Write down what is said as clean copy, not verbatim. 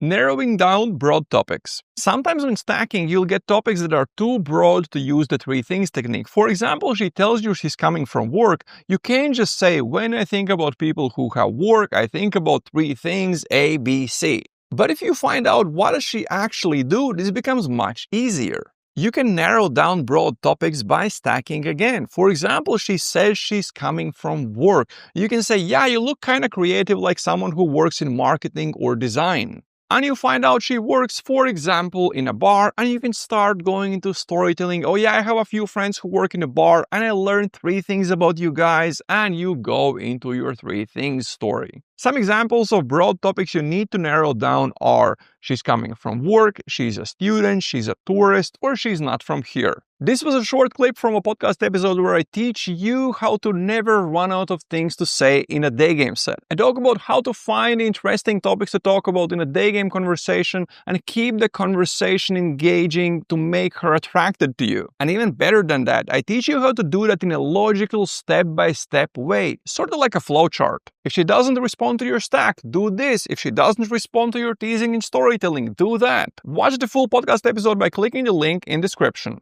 Narrowing down broad topics. Sometimes when stacking, you'll get topics that are too broad to use the three things technique. For example, she tells you she's coming from work. You can't just say, when I think about people who have work, I think about three things, A, B, C. But if you find out what does she actually do, this becomes much easier. You can narrow down broad topics by stacking again. For example, she says she's coming from work. You can say, yeah, you look kind of creative, like someone who works in marketing or design. And you find out she works, for example, in a bar, and you can start going into storytelling. Oh yeah, I have a few friends who work in a bar, and I learned three things about you guys, and you go into your three things story. Some examples of broad topics you need to narrow down are she's coming from work, she's a student, she's a tourist, or she's not from here. This was a short clip from a podcast episode where I teach you how to never run out of things to say in a day game set. I talk about how to find interesting topics to talk about in a day game conversation and keep the conversation engaging to make her attracted to you. And even better than that, I teach you how to do that in a logical step-by-step way, sort of like a flowchart. If she doesn't respond to your stack, do this. If she doesn't respond to your teasing and storytelling, do that. Watch the full podcast episode by clicking the link in description.